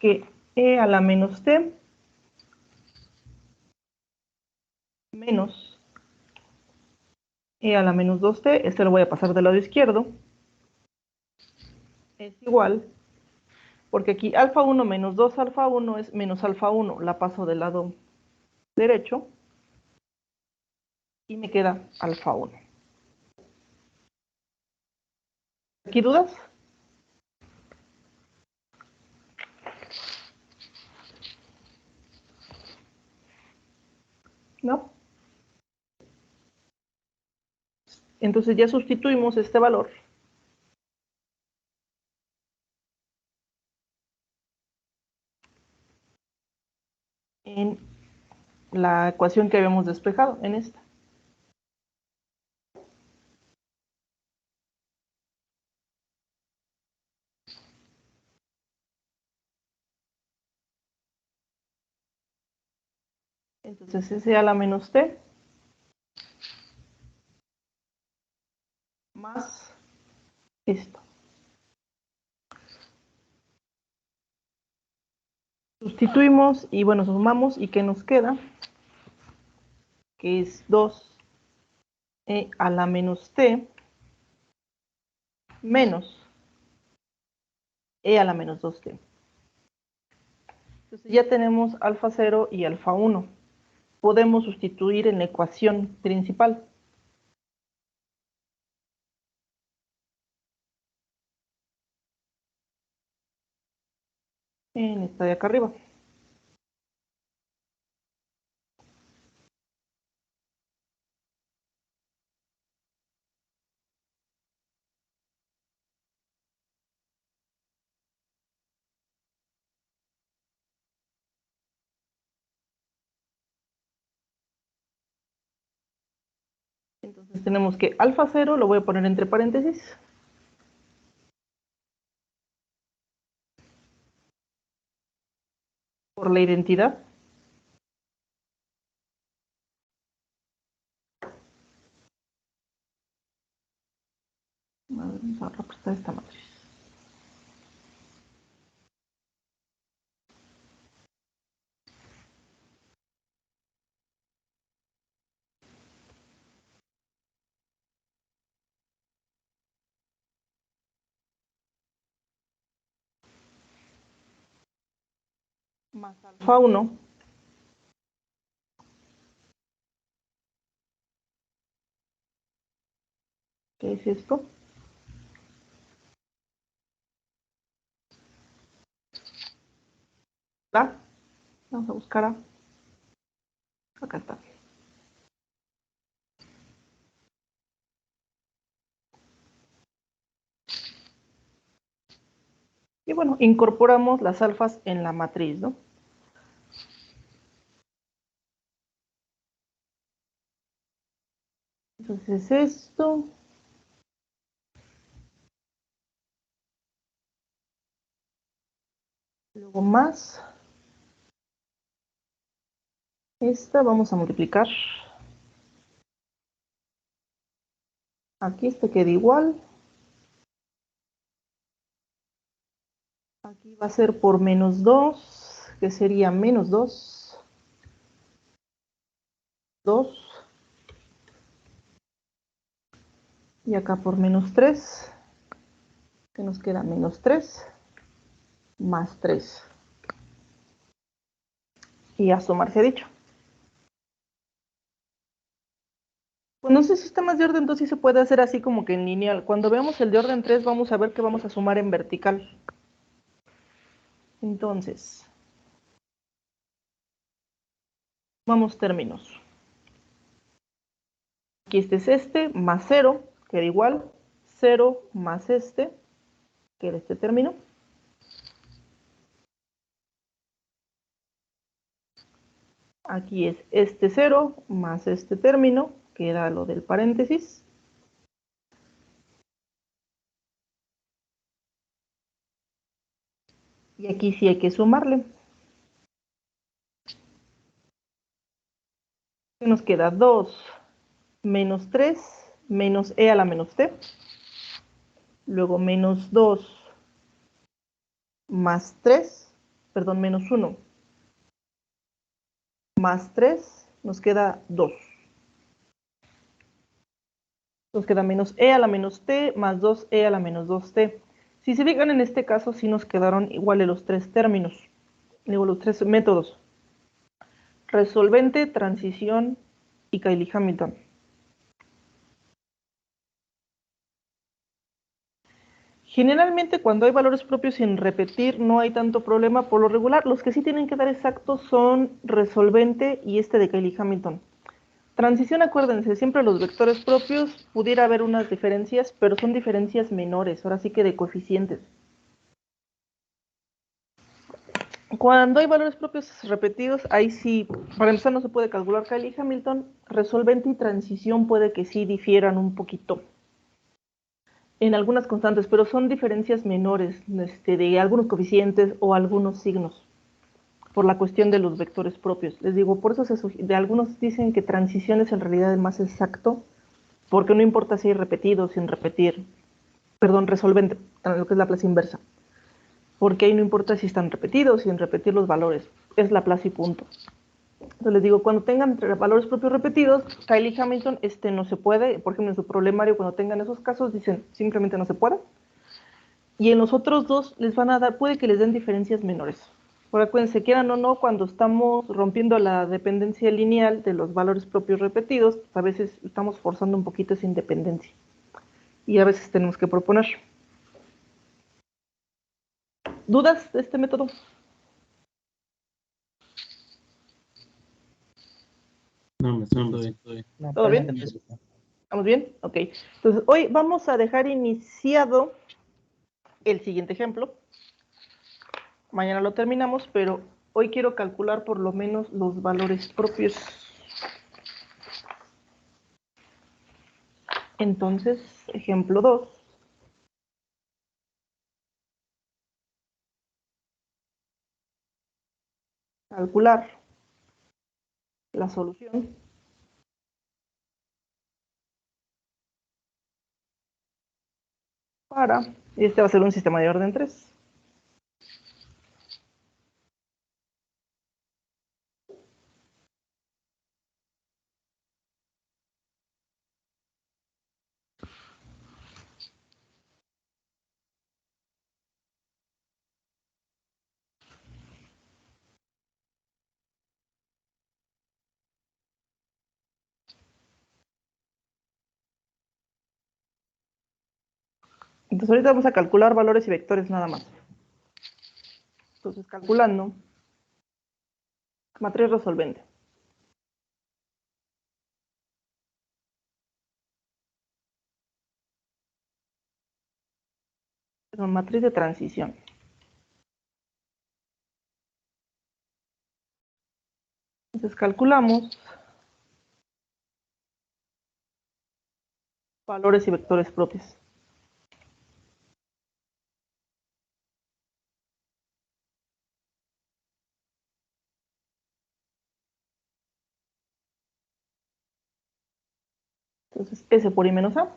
Que e a la menos t menos e a la menos 2t, este lo voy a pasar del lado izquierdo, es igual, porque aquí alfa 1 menos 2 alfa 1 es menos alfa 1, la paso del lado derecho, y me queda alfa 1. ¿Aquí dudas? ¿no? Entonces ya sustituimos este valor en la ecuación que habíamos despejado, en esta. Entonces ese a la menos t más esto. Sustituimos y bueno, sumamos y ¿qué nos queda? Que es 2e a la menos t menos e a la menos 2t. Entonces ya tenemos alfa 0 y alfa 1. Podemos sustituir en la ecuación principal. En esta de acá arriba. Entonces tenemos que alfa 0 lo voy a poner entre paréntesis. Por la identidad. Vamos a representar esta matriz. Más alfa 1 ¿qué es esto? ¿La? Vamos a buscar a. Acá está. Y bueno, incorporamos las alfas en la matriz, ¿no? Entonces esto. Luego más. Esta vamos a multiplicar. Aquí este queda igual. Aquí va a ser por menos 2, que sería menos 2. 2. Y acá por menos 3, que nos queda menos 3, más 3. Y a sumar se ha dicho. Pues no sé si sistemas de orden 2 sí se puede hacer así como que en lineal. Cuando veamos el de orden 3 vamos a ver que vamos a sumar en vertical. Entonces, sumamos términos. Aquí este es este, más 0, queda igual. 0 más este, queda este término. Aquí es este 0 más este término, queda lo del paréntesis. Y aquí sí hay que sumarle. Nos queda 2 menos 3 menos e a la menos t. Luego menos 2 más 3, perdón, menos 1 más 3, nos queda 2. Nos queda menos e a la menos t más 2e a la menos 2t. Si se fijan en este caso, sí nos quedaron iguales los tres términos, digo, los tres métodos. Resolvente, transición y Cayley-Hamilton. Generalmente cuando hay valores propios sin repetir no hay tanto problema. Por lo regular, los que sí tienen que dar exactos son resolvente y este de Cayley-Hamilton. Transición, acuérdense, siempre los vectores propios pudiera haber unas diferencias, pero son diferencias menores, ahora sí que de coeficientes. Cuando hay valores propios repetidos, ahí sí, para empezar no se puede calcular Cayley Hamilton, resolvente y transición puede que sí difieran un poquito en algunas constantes, pero son diferencias menores de algunos coeficientes o algunos signos, por la cuestión de los vectores propios. Les digo, por eso de algunos dicen que transición es en realidad el más exacto, porque no importa si hay repetido, sin repetir, perdón, resolvente, lo que es la Laplace inversa, porque ahí no importa si están repetidos, sin repetir los valores, es la Laplace y punto. Entonces les digo, cuando tengan valores propios repetidos, Cayley Hamilton, no se puede, por ejemplo en su problemario cuando tengan esos casos dicen simplemente no se puede, y en los otros dos les van a dar, puede que les den diferencias menores. Por acuérdense, quieran o no, cuando estamos rompiendo la dependencia lineal de los valores propios repetidos, pues a veces estamos forzando un poquito esa independencia. Y a veces tenemos que proponer. ¿Dudas de este método? No, todo bien. No, ¿Todo bien? parece que sí. ¿Estamos bien? Ok. Entonces, hoy vamos a dejar iniciado el siguiente ejemplo. Mañana lo terminamos, pero hoy quiero calcular por lo menos los valores propios. Entonces, ejemplo 2. Calcular la solución para, y este va a ser un sistema de orden 3. Entonces ahorita vamos a calcular valores y vectores nada más. Entonces calculando matriz resolvente. Perdón, matriz de transición. Entonces calculamos valores y vectores propios. Entonces S por I menos A.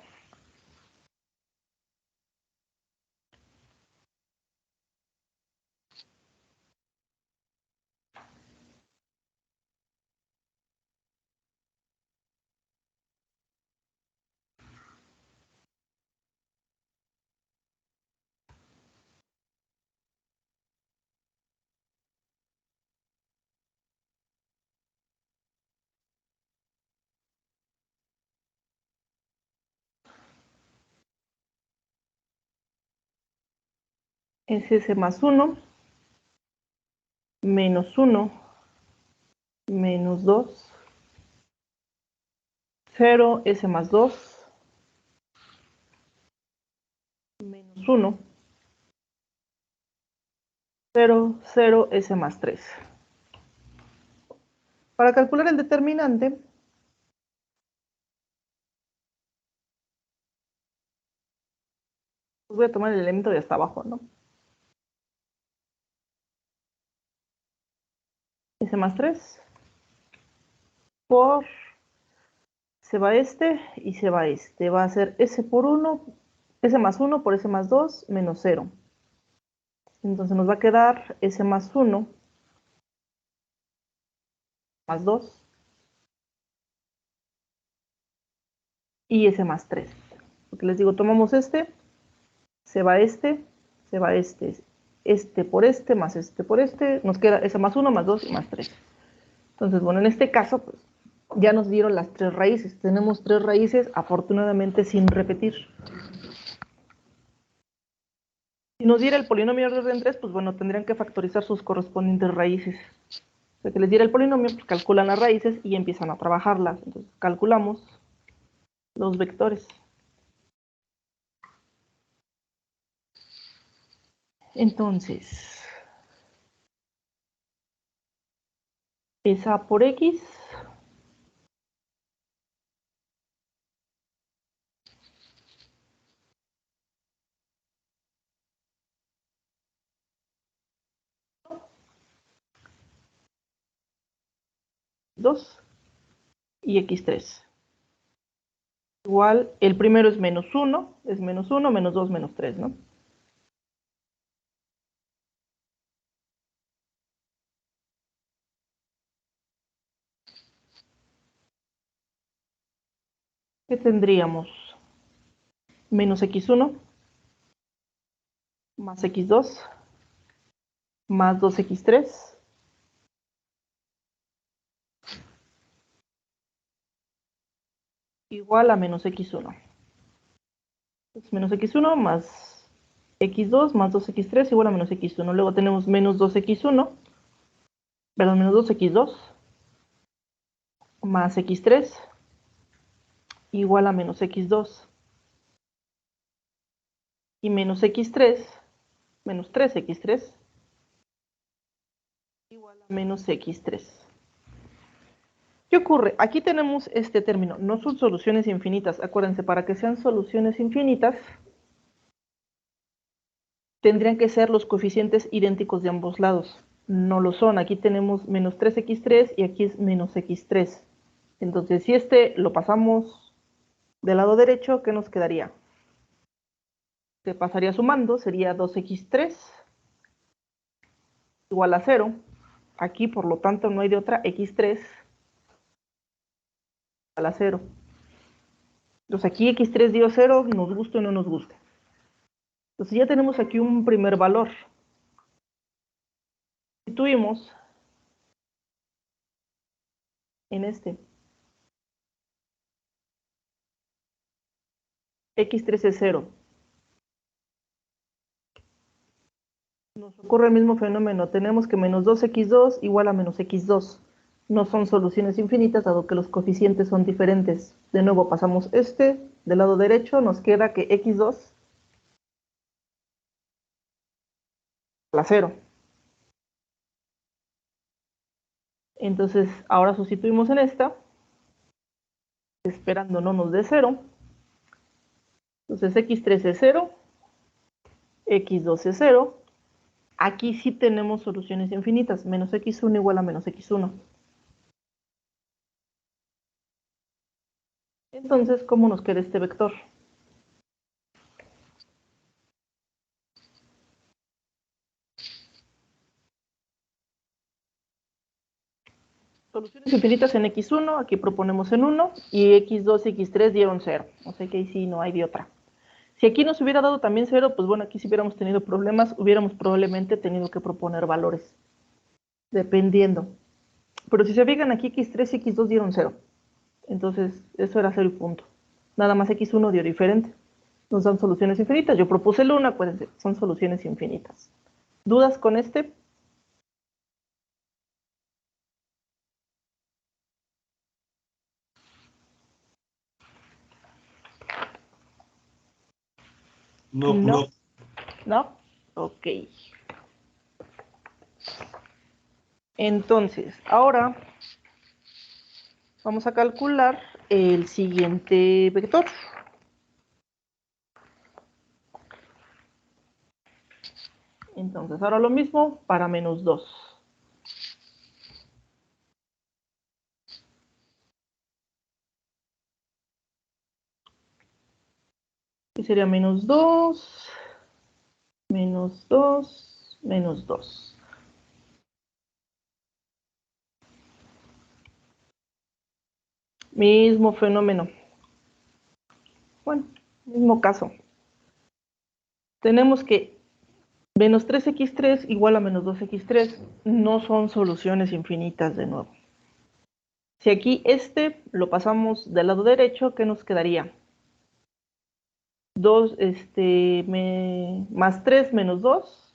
Es S más 1, menos 1, menos 2, 0, S más 2, menos 1, 0, 0, S más 3. Para calcular el determinante, pues voy a tomar el elemento de hasta abajo, ¿no? S más 3 por, se va y se va va a ser S por 1, S más 1 por S más 2 menos 0. Entonces nos va a quedar S más 1 más 2 y S más 3. Porque les digo, tomamos se va se va por más por nos queda S más 1 más 2 y más 3. Entonces, bueno, en este caso, pues, ya nos dieron las tres raíces. Tenemos tres raíces, afortunadamente, sin repetir. Si nos diera el polinomio de orden 3, pues bueno, tendrían que factorizar sus correspondientes raíces. O sea, que les diera el polinomio, pues calculan las raíces y empiezan a trabajarlas. Entonces, calculamos los vectores. Entonces, es A por X. Y X3. Igual, el primero es -1, menos 2, menos 3, ¿no? ¿Qué tendríamos? Menos X1, más X2, más 2X3, igual a menos X1. Entonces, menos X1 más X2 más 2X3 igual a menos X1. Luego tenemos menos 2X1, perdón, menos 2X2 más X3 igual a menos X2. Y menos X3, menos 3X3 igual a menos X3. ¿Qué ocurre? Aquí tenemos este término. No son soluciones infinitas. Acuérdense, para que sean soluciones infinitas, tendrían que ser los coeficientes idénticos de ambos lados. No lo son. Aquí tenemos menos 3X3 y aquí es menos X3. Entonces, si este lo pasamos del lado derecho, ¿qué nos quedaría? Se pasaría sumando, sería 2X3 igual a 0. Aquí, por lo tanto, no hay de otra, X3 igual a 0. Entonces, aquí X3 dio 0, nos guste o no nos guste. Entonces, ya tenemos aquí un primer valor. Sustituimos en este. X3 es 0. Nos ocurre el mismo fenómeno. Tenemos que menos 2X2 igual a menos X2. No son soluciones infinitas, dado que los coeficientes son diferentes. De nuevo, pasamos este del lado derecho. Nos queda que X2 a 0. Entonces, ahora sustituimos en esta, esperando no nos dé 0. Entonces, X3 es 0, X2 es 0. Aquí sí tenemos soluciones infinitas, menos X1 igual a menos X1. Entonces, ¿cómo nos queda este vector? Soluciones infinitas en X1, aquí proponemos en 1, y X2 y X3 dieron 0. O sea que ahí sí no hay de otra. Si aquí nos hubiera dado también 0, pues bueno, aquí si hubiéramos tenido problemas, hubiéramos probablemente tenido que proponer valores, dependiendo. Pero si se fijan aquí, X3 y X2 dieron 0. Entonces, eso era 0 y punto. Nada más X1 dio diferente. Nos dan soluciones infinitas. Yo propuse el 1, acuérdense, son soluciones infinitas. ¿Dudas con este? No, No. no. ¿No? Ok. Entonces, ahora vamos a calcular el siguiente vector. Entonces, ahora lo mismo para menos 2. Que sería menos 2, menos 2, menos 2. Mismo fenómeno. Bueno, mismo caso. Tenemos que menos 3X3 igual a menos 2X3 no son soluciones infinitas de nuevo. Si aquí este lo pasamos del lado derecho, ¿qué nos quedaría? 2, más 3 menos 2,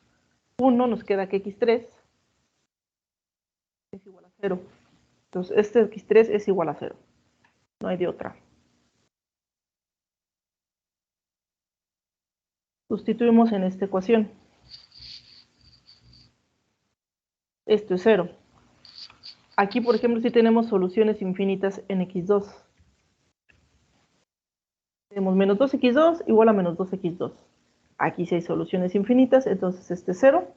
1, nos queda que X3. es igual a 0. Entonces, este x3 es igual a 0. No hay de otra. Sustituimos en esta ecuación. Esto es 0. Aquí, por ejemplo, sí tenemos soluciones infinitas en x2. Tenemos menos 2x2 igual a menos 2x2. Aquí sí hay soluciones infinitas, entonces este es 0.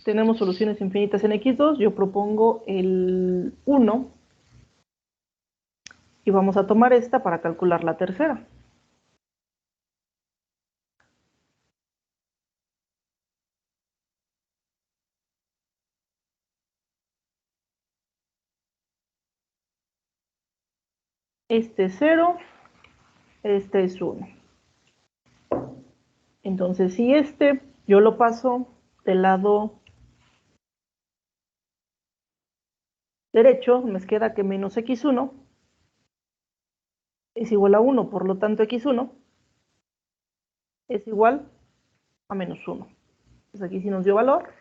Tenemos soluciones infinitas en x2. Yo propongo el 1. Y vamos a tomar esta para calcular la tercera. Este es 0, este es 1. Entonces, si este yo lo paso del lado derecho, me queda que menos x1 es igual a 1, por lo tanto x1 es igual a menos 1. Entonces aquí sí nos dio valor.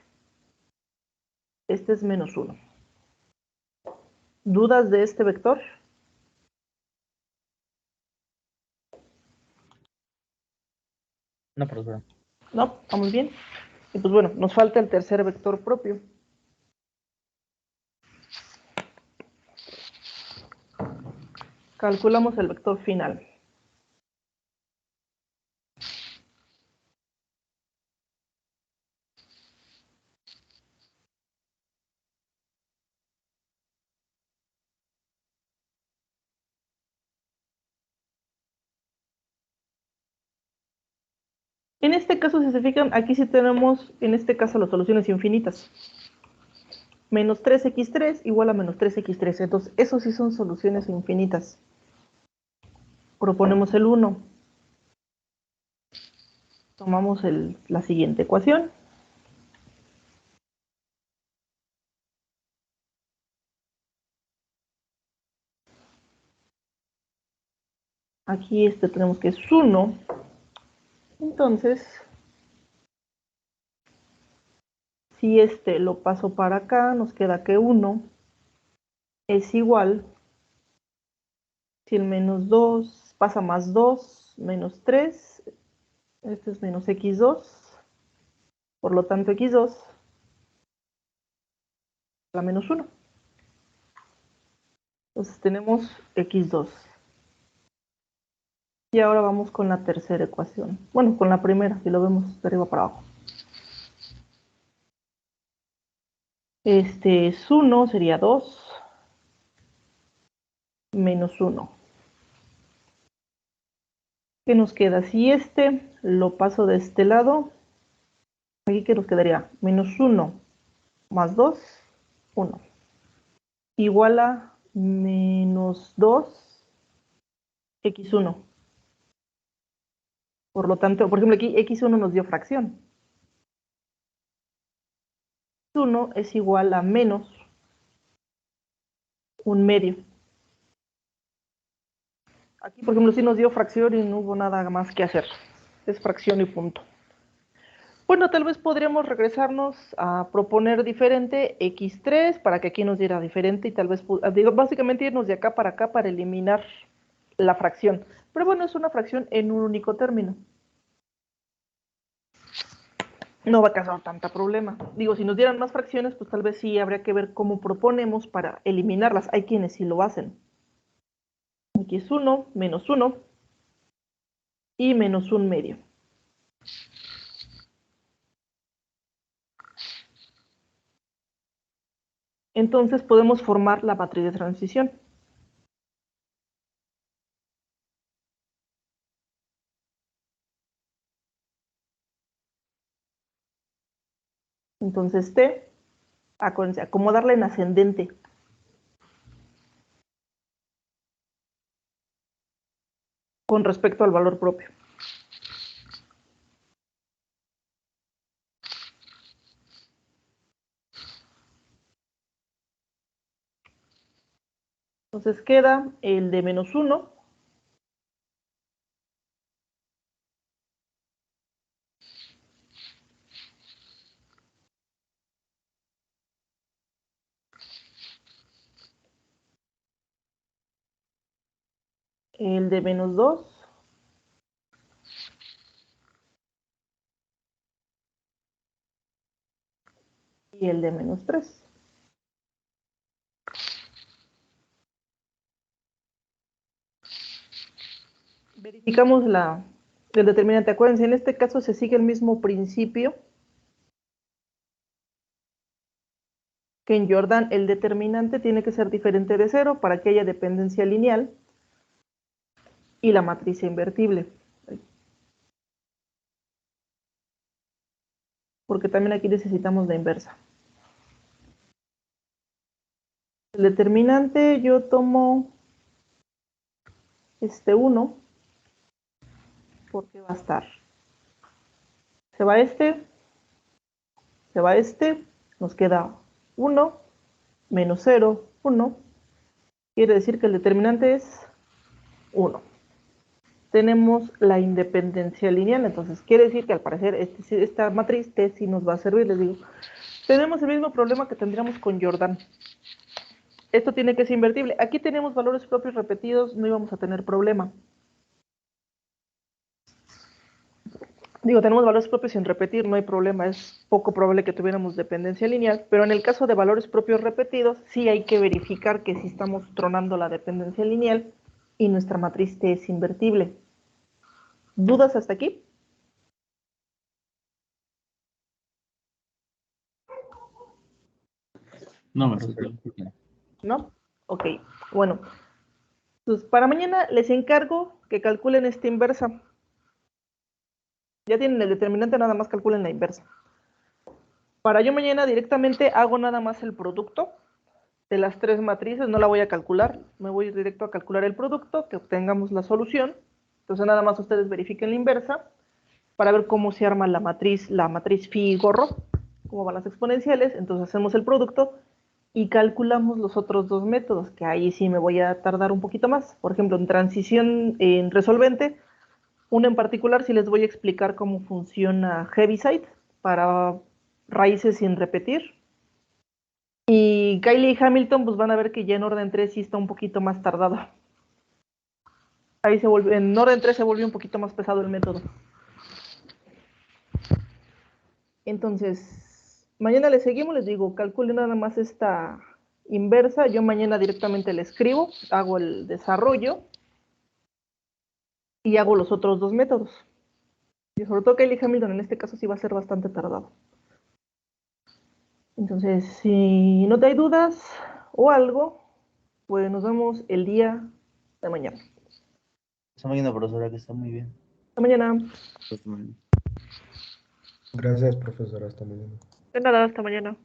Este es menos 1. ¿Dudas de este vector? No, profesor. No, vamos bien. Y pues bueno, nos falta el tercer vector propio. Calculamos el vector final. En este caso, si se fijan, aquí sí tenemos, en este caso, las soluciones infinitas. Menos 3x3 igual a menos 3x3. Entonces, esos sí son soluciones infinitas. Proponemos el 1. Tomamos la siguiente ecuación. Aquí tenemos que es 1. Entonces, si lo paso para acá, nos queda que 1 es igual, si el menos 2 pasa más 2, menos 3, este es menos x2, por lo tanto x2 la menos 1. Entonces tenemos x2. Y ahora vamos con la tercera ecuación. Bueno, con la primera, si lo vemos de arriba para abajo. Este es 1, sería 2, menos 1. ¿Qué nos queda? Si lo paso de este lado, aquí que nos quedaría menos 1 más 2, 1. Igual a menos 2, x1. Por lo tanto, por ejemplo, aquí x1 nos dio fracción. X1 es igual a menos un medio. Aquí, por ejemplo, sí nos dio fracción y no hubo nada más que hacer. Es fracción y punto. Bueno, tal vez podríamos regresarnos a proponer diferente x3 para que aquí nos diera diferente y tal vez, básicamente irnos de acá para eliminar la fracción. Pero bueno, es una fracción en un único término. No va a causar tanta problema. Digo, si nos dieran más fracciones, pues tal vez sí habría que ver cómo proponemos para eliminarlas. Hay quienes sí lo hacen. Aquí es 1, menos 1 y menos un medio. Entonces podemos formar la matriz de transición. Entonces acomodarla en ascendente. Con respecto al valor propio. Entonces queda el de menos 1. el de menos 2, y el de menos 3. Verificamos el determinante. Acuérdense, en este caso se sigue el mismo principio que en Jordan. El determinante tiene que ser diferente de 0 para que haya dependencia lineal y la matriz sea invertible. Porque también aquí necesitamos la inversa. El determinante yo tomo este 1, porque va a estar. Se va este, nos queda 1, menos 0, 1. Quiere decir que el determinante es 1. Tenemos la independencia lineal, entonces quiere decir que al parecer esta matriz T sí nos va a servir. Les digo, tenemos el mismo problema que tendríamos con Jordan. Esto tiene que ser invertible. Aquí tenemos valores propios repetidos, no íbamos a tener problema. Digo, tenemos valores propios sin repetir, no hay problema, es poco probable que tuviéramos dependencia lineal, pero en el caso de valores propios repetidos, sí hay que verificar que sí estamos tronando la dependencia lineal y nuestra matriz T es invertible. ¿Dudas hasta aquí? No, maestro. ¿No? Ok, bueno. Entonces, para mañana les encargo que calculen esta inversa. Ya tienen el determinante, nada más calculen la inversa. Para yo mañana directamente hago nada más el producto de las tres matrices, no la voy a calcular, me voy directo a calcular el producto, que obtengamos la solución. Entonces nada más ustedes verifiquen la inversa para ver cómo se arma la matriz phi gorro, cómo van las exponenciales. Entonces hacemos el producto y calculamos los otros dos métodos, que ahí sí me voy a tardar un poquito más. Por ejemplo, en transición en resolvente, uno en particular sí les voy a explicar cómo funciona Heaviside para raíces sin repetir. Y Kylie y Hamilton pues van a ver que ya en orden 3 sí está un poquito más tardado. Ahí en orden 3 se volvió un poquito más pesado el método. Entonces, mañana les seguimos, les digo, calculen nada más esta inversa. Yo mañana directamente le escribo, hago el desarrollo y hago los otros dos métodos. Y sobre todo Kylie Hamilton en este caso sí va a ser bastante tardado. Entonces, si no te hay dudas o algo, pues nos vemos el día de mañana. Hasta mañana, profesora, que está muy bien. Hasta mañana. Pues, bueno. Gracias, profesora. Hasta mañana. De nada, hasta mañana.